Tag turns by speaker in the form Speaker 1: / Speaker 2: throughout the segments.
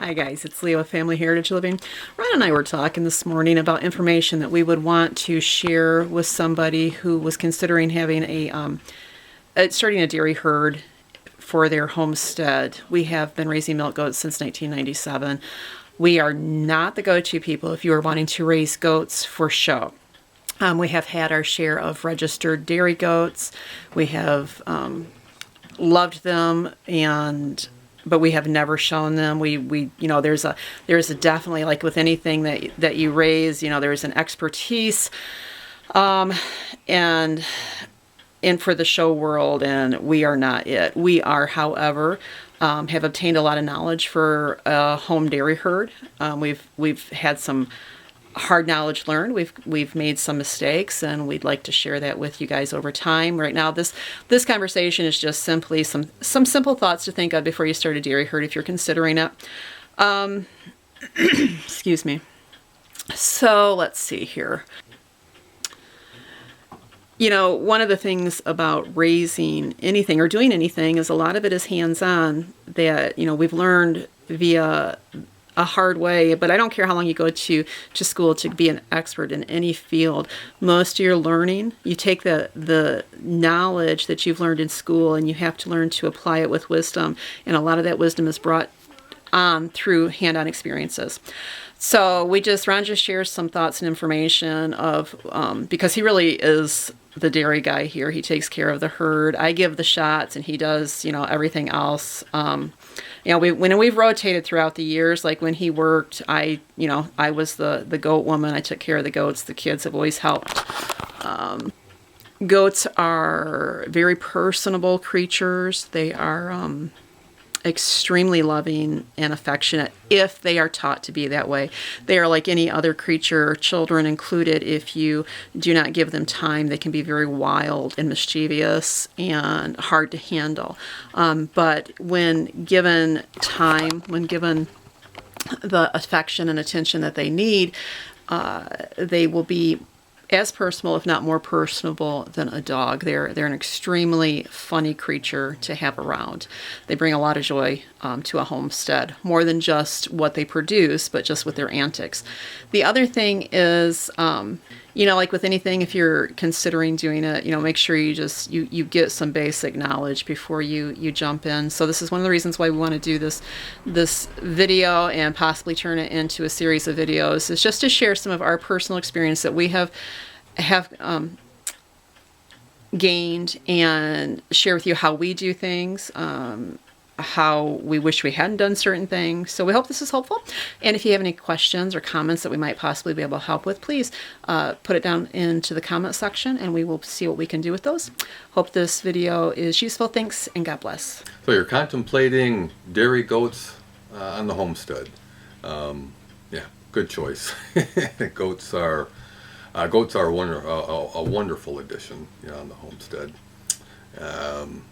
Speaker 1: Hi guys, it's Leo with Family Heritage Living. Ron and I were talking this morning about information that we would want to share with somebody who was considering having starting a dairy herd for their homestead. We have been raising milk goats since 1997. We are not the go-to people if you are wanting to raise goats for show. We have had our share of registered dairy goats. We have loved them, but we have never shown them. There's a definitely, like with anything that you raise, there's an expertise, and for the show world, and we are not it. We are, however, have obtained a lot of knowledge for a home dairy herd. We've had some hard knowledge learned. We've made some mistakes, and we'd like to share that with you guys over time. Right now, this conversation is just simply some simple thoughts to think of before you start a dairy herd if you're considering it. Excuse me. So let's see here. One of the things about raising anything or doing anything is a lot of it is hands-on that, we've learned via a hard way, but I don't care how long you go to school to be an expert in any field. Most of your learning, you take the knowledge that you've learned in school and you have to learn to apply it with wisdom, and a lot of that wisdom is brought on through hand-on experiences. So Ron just shares some thoughts and information of, because he really is the dairy guy here. He takes care of the herd. I give the shots and he does, everything else. When we've rotated throughout the years, like when he worked, I was the goat woman. I took care of the goats. The kids have always helped. Goats are very personable creatures. They are, extremely loving and affectionate if they are taught to be that way. They are like any other creature, children included. If you do not give them time, they can be very wild and mischievous and hard to handle. But when given time, when given the affection and attention that they need, they will be as personal, if not more personable, than a dog. They're an extremely funny creature to have around. They bring a lot of joy to a homestead, more than just what they produce, but just with their antics. The other thing is, like with anything, if you're considering doing it, make sure you get some basic knowledge before you jump in. So this is one of the reasons why we want to do this video and possibly turn it into a series of videos, is just to share some of our personal experience that we have gained, and share with you how we do things, how we wish we hadn't done certain things. So we hope this is helpful. And if you have any questions or comments that we might possibly be able to help with, please put it down into the comment section and we will see what we can do with those. Hope this video is useful. Thanks, and God bless.
Speaker 2: So you're contemplating dairy goats on the homestead. Yeah, good choice. Goats are a wonderful addition, on the homestead.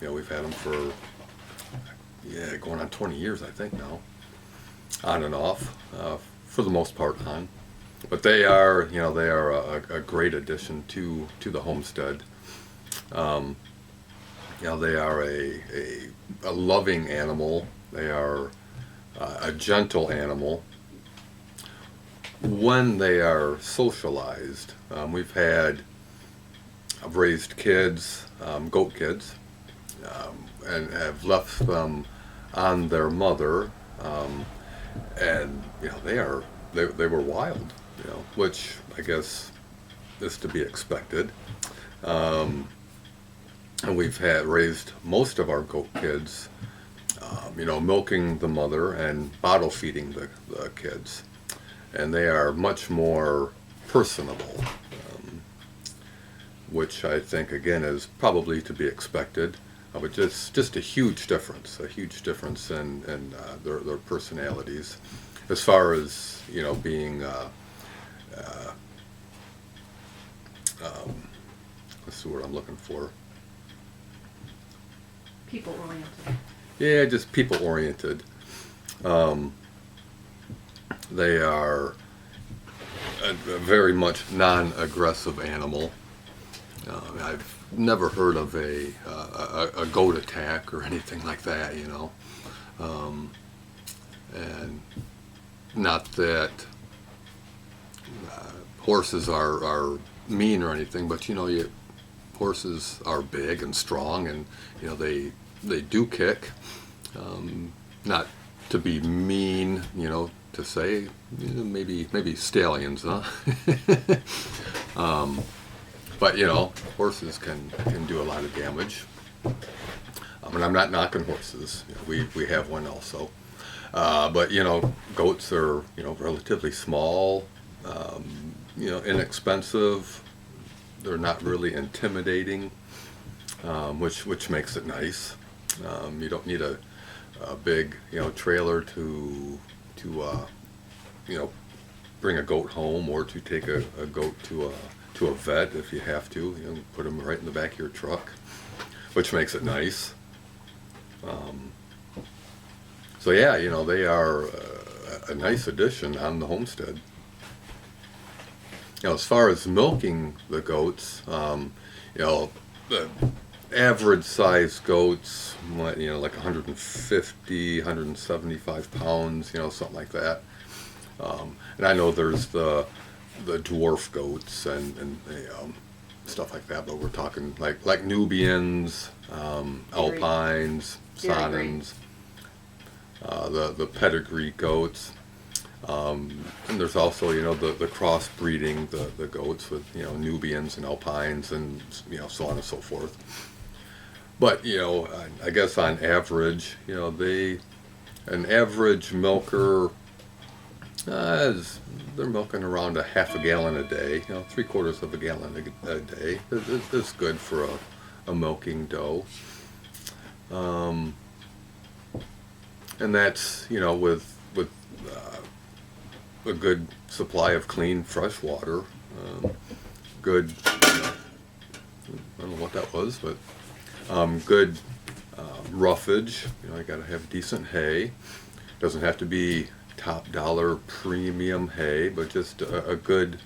Speaker 2: We've had them for going on 20 years, I think now, on and off, for the most part on. But they are a great addition to the homestead. They are a loving animal. They are a gentle animal. When they are socialized, I've raised kids, goat kids, and have left them on their mother, and they were wild, which I guess is to be expected. And we've raised most of our goat kids, milking the mother and bottle feeding the kids. And they are much more personable, which I think, again, is probably to be expected, but just a huge difference in their personalities, as far as, being, what's the word I'm looking for?
Speaker 1: People-oriented.
Speaker 2: Yeah, just people-oriented. They are a very much non-aggressive animal. I've never heard of a goat attack or anything like that, And not that horses are mean or anything, but horses are big and strong, and they do kick. Not to be mean, to say, maybe stallions, huh? But horses can do a lot of damage. And I'm not knocking horses. We have one also. But goats are relatively small, inexpensive. They're not really intimidating, which makes it nice. You don't need a big trailer to bring a goat home, or to take a goat to a vet if you have to. Put them right in the back of your truck, which makes it nice. So yeah, they are a nice addition on the homestead. As far as milking the goats, the average size goats, like 150, 175 pounds, something like that. And I know there's the dwarf goats and stuff like that, but we're talking like Nubians, Alpines, Sonnens, the pedigree goats. And there's also the crossbreeding the goats with Nubians and Alpines and so on and so forth. But I guess on average, an average milker they're milking around a half a gallon a day. 3/4 of a gallon a day is good for a milking doe. And that's with a good supply of clean fresh water. Good, I don't know what that was, but good roughage. You got to have decent hay. Doesn't have to be top dollar premium hay, but just a good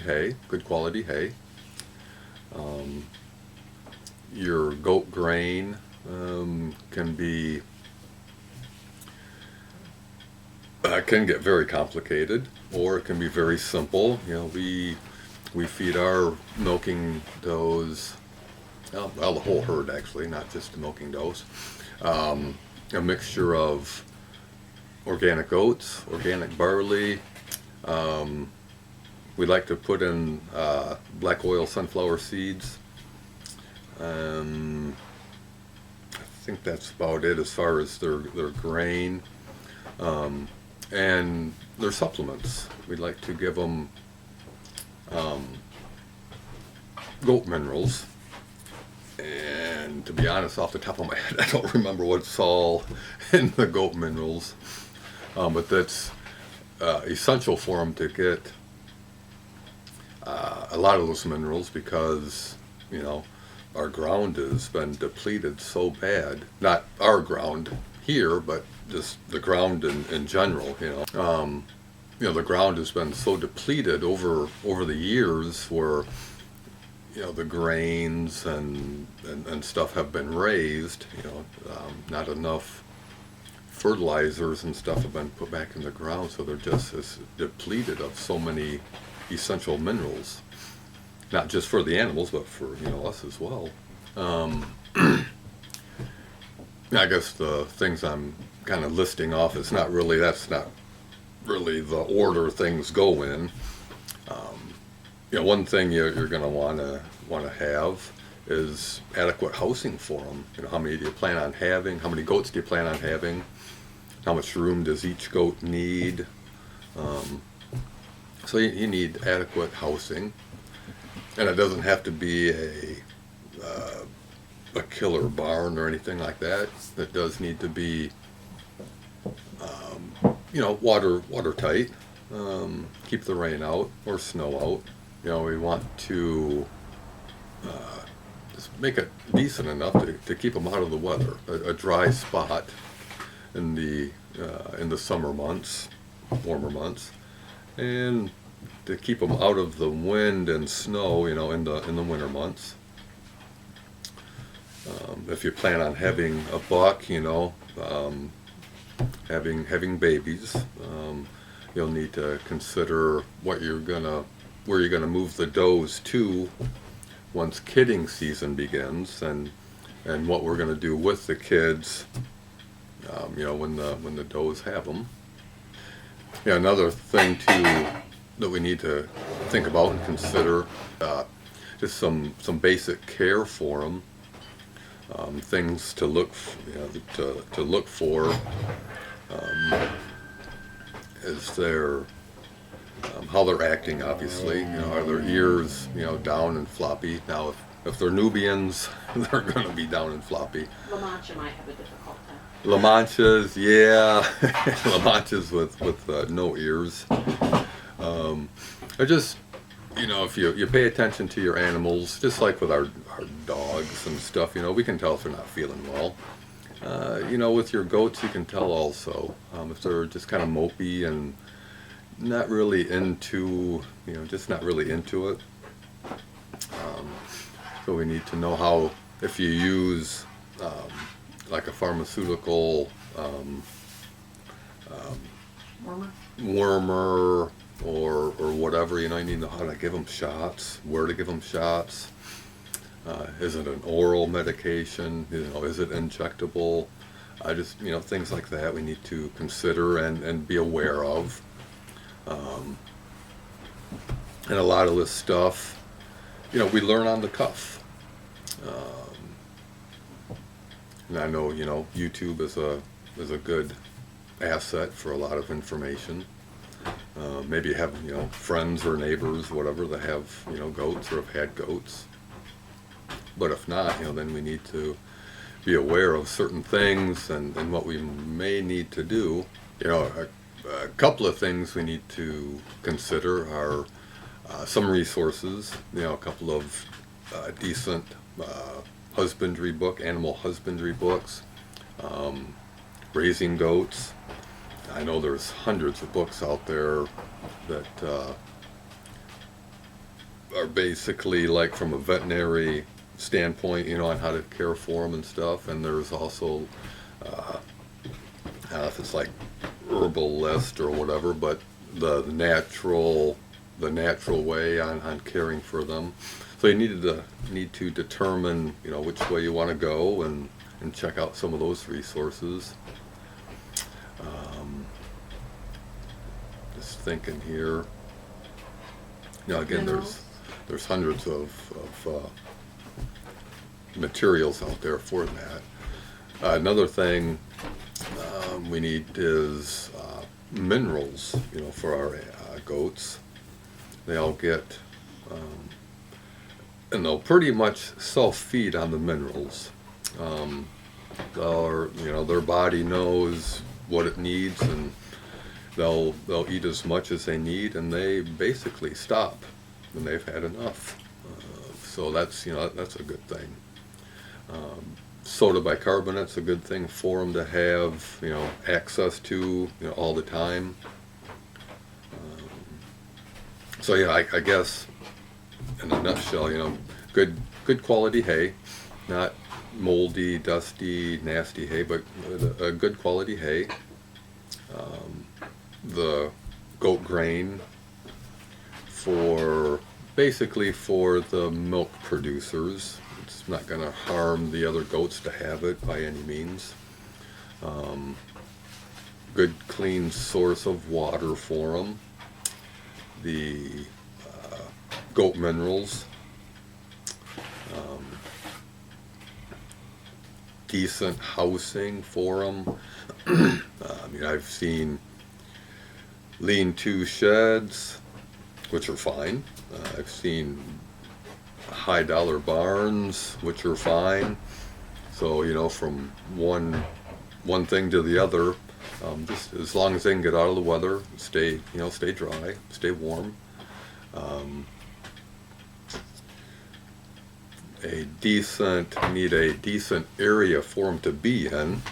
Speaker 2: hay, good quality hay. Your goat grain can get very complicated, or it can be very simple. We feed our milking does, well, the whole herd actually, not just the milking does, a mixture of organic oats, organic barley. We like to put in black oil sunflower seeds. I think that's about it as far as their grain. And their supplements. We'd like to give them goat minerals. And to be honest, off the top of my head, I don't remember what's all in the goat minerals. But that's essential for them to get a lot of those minerals, because our ground has been depleted so bad. Not our ground here, but just the ground in general. The ground has been so depleted over the years, where the grains and stuff have been raised. Not enough fertilizers and stuff have been put back in the ground, so they're just as depleted of so many essential minerals, not just for the animals, but for us as well. I guess the things I'm kind of listing off, that's not really the order things go in. One thing you're going to want to have is adequate housing for them. How many do you plan on having? How many goats do you plan on having? How much room does each goat need? So you need adequate housing, and it doesn't have to be a killer barn or anything like that. It does need to be, watertight. Keep the rain out or snow out. We want to just make it decent enough to keep them out of the weather. A dry spot in the summer months, warmer months, and to keep them out of the wind and snow, in the winter months. If you plan on having a buck, having babies, you'll need to consider where you're gonna move the does to once kidding season begins, and what we're gonna do with the kids, when the does have them. Yeah, another thing too that we need to think about and consider, just some basic care for them. Things to look to look for, is their how they're acting. Obviously, are their ears down and floppy? Now, if they're Nubians, they're going to be down and floppy.
Speaker 1: La Mancha might have a difficult time.
Speaker 2: La Manchas, yeah, La Manchas with no ears. I just, if you pay attention to your animals, just like with our dogs and stuff, we can tell if they're not feeling well. With your goats, you can tell also if they're just kind of mopey and not really into, just not really into it. So we need to know how, if you use like a pharmaceutical wormer or whatever, you need to know how to give them shots, where to give them shots. Is it an oral medication? Is it injectable? Things like that we need to consider and be aware of. And a lot of this stuff, we learn on the cuff. And I know, YouTube is a good asset for a lot of information. Maybe you have, friends or neighbors, whatever, that have, goats or have had goats. But if not, then we need to be aware of certain things and what we may need to do. A couple of things we need to consider are some resources, a couple of decent animal husbandry books, raising goats. I know there's hundreds of books out there that are basically like from a veterinary standpoint, on how to care for them and stuff. And there's also, if it's like herbal list or whatever, but the natural way on caring for them. So you need to determine, which way you want to go and check out some of those resources. Just thinking here. Again, there's hundreds of materials out there for that. Another thing we need is minerals, for our goats. They all get, and they'll pretty much self-feed on the minerals. Their body knows what it needs, and they'll eat as much as they need, and they basically stop when they've had enough. So that's that's a good thing. Soda bicarbonate's a good thing for them to have, access to, all the time. So yeah, I guess in a nutshell, good quality hay, not moldy, dusty, nasty hay, but a good quality hay. The goat grain basically for the milk producers. It's not going to harm the other goats to have it by any means. Good clean source of water for them. The goat minerals. Decent housing for them. I've seen lean-to sheds, which are fine. I've seen high dollar barns, which are fine. So, from one thing to the other, just as long as they can get out of the weather, stay dry, stay warm. Need a decent area for them to be in.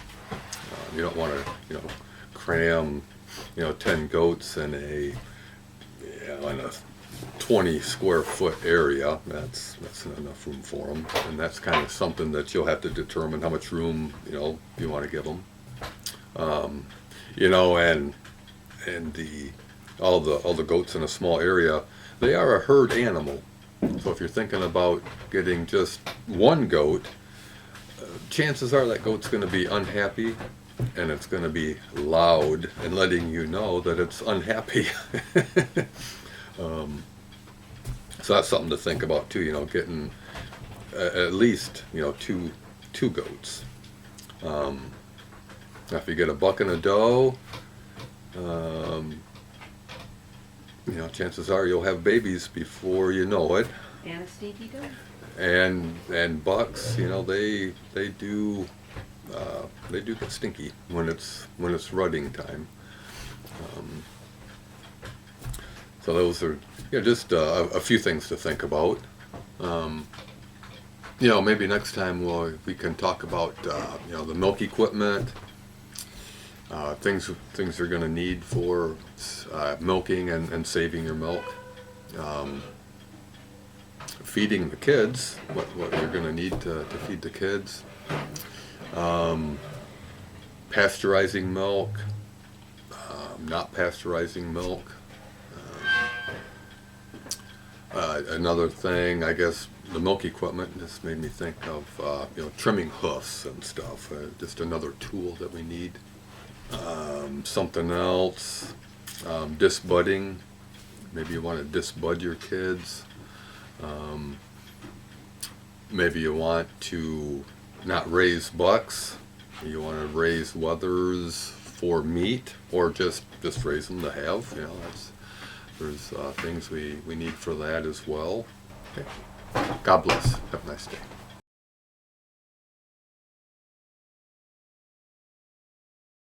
Speaker 2: You don't want to, cram, 10 goats in a 20 square foot area. That's not enough room for them, and that's kind of something that you'll have to determine how much room you want to give them. You know, and the all the goats in a small area, they are a herd animal. So if you're thinking about getting just one goat, chances are that goat's going to be unhappy, and it's going to be loud and letting you know that it's unhappy. So that's something to think about too. You know, getting at least, you know, two goats. Now if you get a buck and a doe, you know, chances are you'll have babies before you know it.
Speaker 1: And a stinky goat.
Speaker 2: And bucks, you know, they do get stinky when it's rutting time. So those are, you know, just a few things to think about. You know, maybe next time we can talk about you know, the milk equipment, things you're going to need for milking and saving your milk. Feeding the kids, what you're going to need to feed the kids. Pasteurizing milk, not pasteurizing milk. Another thing, I guess, the milk equipment just made me think of you know, trimming hoofs and stuff. Just another tool that we need. Something else, disbudding. Maybe you want to disbud your kids. Maybe you want to not raise bucks. You want to raise wethers for meat, or just raise them to have. You know, there's things we need for that as well. Okay. God bless. Have a nice day.